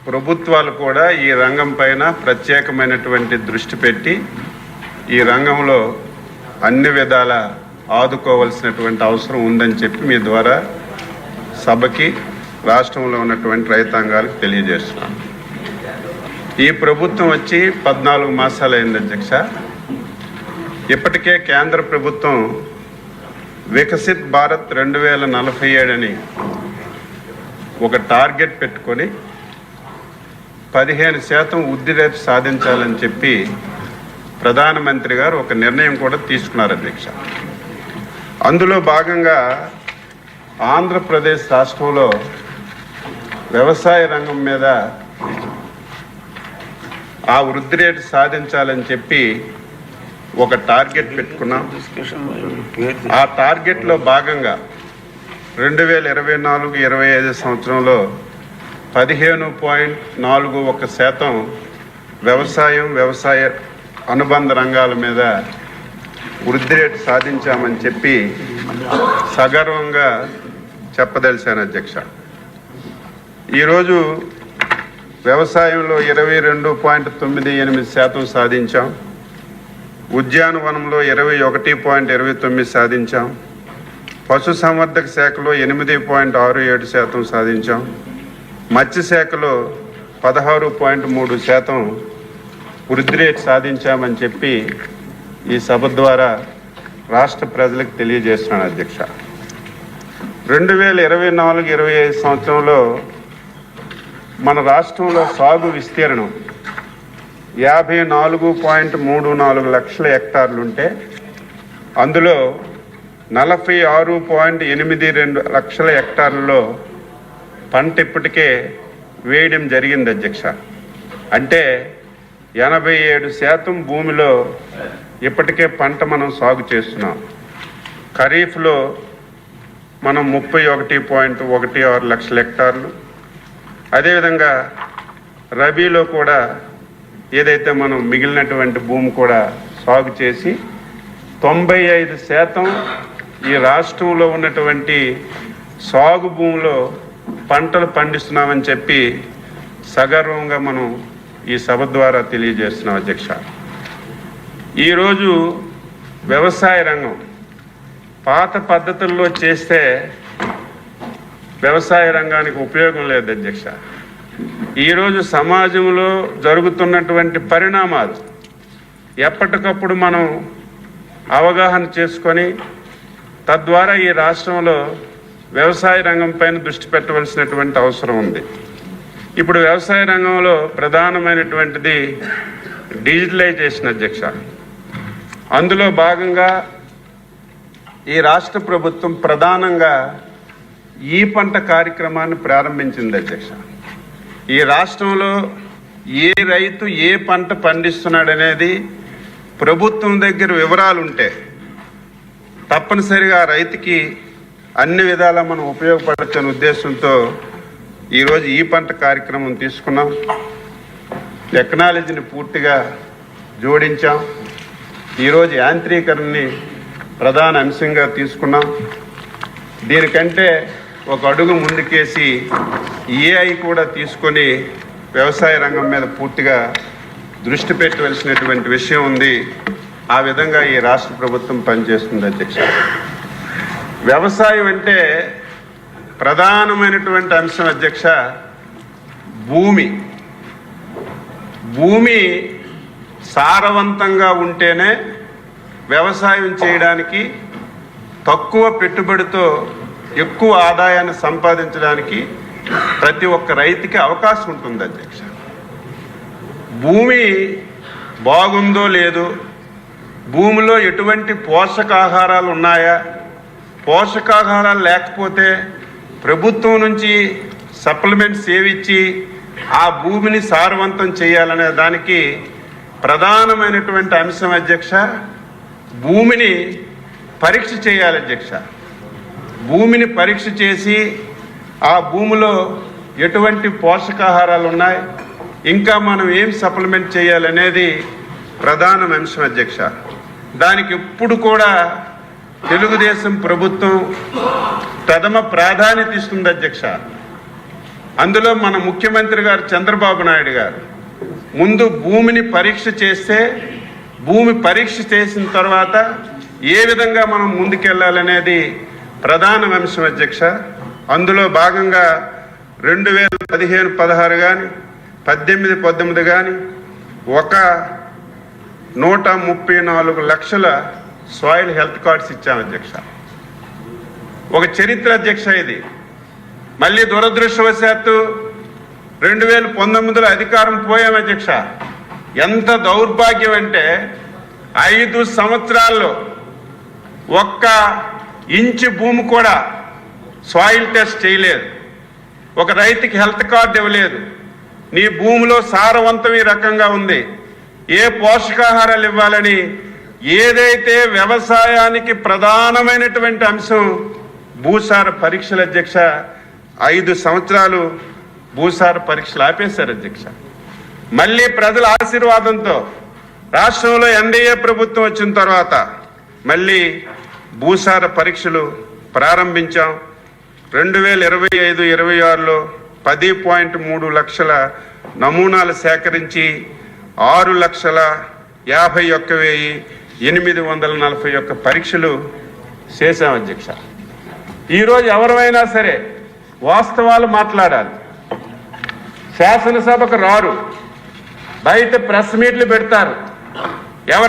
ప్రభుత్వాలు కూడా ఈ రంగం పైన ప్రత్యేకమైనటువంటి దృష్టి పెట్టి ఈ రంగంలో అన్ని విధాల ఆదుకోవాల్సినటువంటి అవసరం ఉందని చెప్పి మీ ద్వారా సభకి రాష్ట్రంలో ఉన్నటువంటి రైతాంగాలకు తెలియజేస్తున్నాను. ఈ ప్రభుత్వం వచ్చి 14 మాసాలు అయింది అధ్యక్ష. ఇప్పటికే కేంద్ర ప్రభుత్వం వికసిత్ భారత్ 2047 అని ఒక టార్గెట్ పెట్టుకొని 15% వృద్ధి రేటు సాధించాలని చెప్పి ప్రధానమంత్రి గారు ఒక నిర్ణయం కూడా తీసుకున్నారు అధ్యక్ష. అందులో భాగంగా ఆంధ్రప్రదేశ్ రాష్ట్రంలో వ్యవసాయ రంగం మీద ఆ వృద్ధి రేటు సాధించాలని చెప్పి ఒక టార్గెట్ పెట్టుకున్నాం. ఆ టార్గెట్లో భాగంగా 2024-25 సంవత్సరంలో 15.41% వ్యవసాయ అనుబంధ రంగాల మీద వృద్ధి రేటు సాధించామని చెప్పి సగర్వంగా చెప్పదలిచాను అధ్యక్ష. ఈరోజు వ్యవసాయంలో 22.98% సాధించాం. ఉద్యానవనంలో 21.29% సాధించాం. పశుసంవర్ధక శాఖలో 8.67% సాధించాం. మత్స్యశాఖలో 16.3% వృద్ధి రేటు సాధించామని చెప్పి ఈ సభ ద్వారా రాష్ట్ర ప్రజలకు తెలియజేస్తున్నాను అధ్యక్ష. 2024-25 సంవత్సరంలో మన రాష్ట్రంలో సాగు విస్తీర్ణం 54.34 లక్షల హెక్టార్లుంటే అందులో 46.82 లక్షల హెక్టార్లలో పంట ఇప్పటికే వేయడం జరిగింది అధ్యక్ష. అంటే 87% భూమిలో ఇప్పటికే పంట మనం సాగు చేస్తున్నాం. ఖరీఫ్లో మనం 31.16 లక్షల హెక్టార్లు, అదేవిధంగా రబీలో కూడా ఏదైతే మనం మిగిలినటువంటి భూమి కూడా సాగు చేసి 95% ఈ రాష్ట్రంలో ఉన్నటువంటి సాగు భూమిలో పంటలు పండిస్తున్నామని చెప్పి సగర్వంగా మనం ఈ సభ ద్వారా తెలియజేస్తున్నాం అధ్యక్ష. ఈరోజు వ్యవసాయ రంగం పాత పద్ధతుల్లో చేస్తే వ్యవసాయ రంగానికి ఉపయోగం లేదు అధ్యక్ష. ఈరోజు సమాజంలో జరుగుతున్నటువంటి పరిణామాలు ఎప్పటికప్పుడు మనం అవగాహన చేసుకొని తద్వారా ఈ రాష్ట్రంలో వ్యవసాయ రంగం పైన దృష్టి పెట్టవలసినటువంటి అవసరం ఉంది. ఇప్పుడు వ్యవసాయ రంగంలో ప్రధానమైనటువంటిది డిజిటలైజేషన్ అధ్యక్ష. అందులో భాగంగా ఈ రాష్ట్ర ప్రభుత్వం ప్రధానంగా ఈ పంట కార్యక్రమాన్ని ప్రారంభించింది అధ్యక్ష. ఈ రాష్ట్రంలో ఏ రైతు ఏ పంట పండిస్తున్నాడనేది ప్రభుత్వం దగ్గర వివరాలు ఉంటే తప్పనిసరిగా రైతుకి అన్ని విధాలా మనం ఉపయోగపడచ్చనే ఉద్దేశంతో ఈరోజు ఈ పంట కార్యక్రమం తీసుకున్నాం. టెక్నాలజీని పూర్తిగా జోడించాం. ఈరోజు యాంత్రీకరణని ప్రధాన అంశంగా తీసుకున్నాం. దీనికంటే ఒక అడుగు ముందుకేసి ఏఐ కూడా తీసుకొని వ్యవసాయ రంగం మీద పూర్తిగా దృష్టి పెట్టవలసినటువంటి విషయం ఉంది. ఆ విధంగా ఈ రాష్ట్ర ప్రభుత్వం పనిచేస్తుంది అధ్యక్ష. వ్యవసాయం అంటే ప్రధానమైనటువంటి అంశం అధ్యక్ష భూమి సారవంతంగా ఉంటేనే వ్యవసాయం చేయడానికి తక్కువ పెట్టుబడితో ఎక్కువ ఆదాయాన్ని సంపాదించడానికి ప్రతి ఒక్క రైతుకి అవకాశం ఉంటుంది అధ్యక్ష. భూమి బాగుందో లేదో, భూమిలో ఎటువంటి పోషకాహారాలు ఉన్నాయా, పోషకాహారాలు లేకపోతే ప్రభుత్వం నుంచి సప్లిమెంట్స్ ఏవిచ్చి ఆ భూమిని సారవంతం చేయాలనే దానికి ప్రధానమైనటువంటి అంశం అధ్యక్ష భూమిని పరీక్ష చేయాలి అధ్యక్ష. భూమిని పరీక్ష చేసి ఆ భూమిలో ఎటువంటి పోషకాహారాలు ఉన్నాయి, ఇంకా మనం ఏం సప్లిమెంట్ చేయాలనేది ప్రధాన అంశం అధ్యక్ష. దానికి ఎప్పుడు కూడా తెలుగుదేశం ప్రభుత్వం ప్రథమ ప్రాధాన్యత ఇస్తుంది అధ్యక్ష. అందులో మన ముఖ్యమంత్రి గారు చంద్రబాబు నాయుడు గారు ముందు భూమిని పరీక్ష చేస్తే భూమి పరీక్ష చేసిన తర్వాత ఏ విధంగా మనం ముందుకెళ్ళాలనేది ప్రధాన అంశం అధ్యక్ష. అందులో భాగంగా 2015-16 కానీ 18-19 కానీ 134 లక్షల సాయిల్ హెల్త్ కార్డ్స్ ఇచ్చాం అధ్యక్ష. ఒక చరిత్ర అధ్యక్ష ఇది. మళ్ళీ దురదృష్టవశాత్తు 2019లో అధికారం పోయాం అధ్యక్ష. ఎంత దౌర్భాగ్యం అంటే 5 సంవత్సరాల్లో 1 ఇంచు భూమి కూడా సాయిల్ టెస్ట్ చేయలేదు. ఒక రైతుకి హెల్త్ కార్డు ఇవ్వలేదు. నీ భూమిలో సారవంతం ఈ రకంగా ఉంది, ఏ పోషకాహారాలు ఇవ్వాలని ఏదైతే వ్యవసాయానికి ప్రధానమైనటువంటి అంశం భూసార పరీక్షల అధ్యక్ష, 5 సంవత్సరాలు భూసార పరీక్షలు ఆపేశారు అధ్యక్ష. మళ్ళీ ప్రజల ఆశీర్వాదంతో రాష్ట్రంలో ఎన్డీఏ ప్రభుత్వం వచ్చిన తర్వాత మళ్ళీ భూసార పరీక్షలు ప్రారంభించాం. 2025-26లో 10.3 లక్షల నమూనాలు సేకరించి 6,51,841 పరీక్షలు చేశాం అధ్యక్ష. ఈరోజు ఎవరైనా సరే వాస్తవాలు మాట్లాడాలి. శాసనసభకు రారు, బయట ప్రెస్ మీట్లు పెడతారు. ఎవరు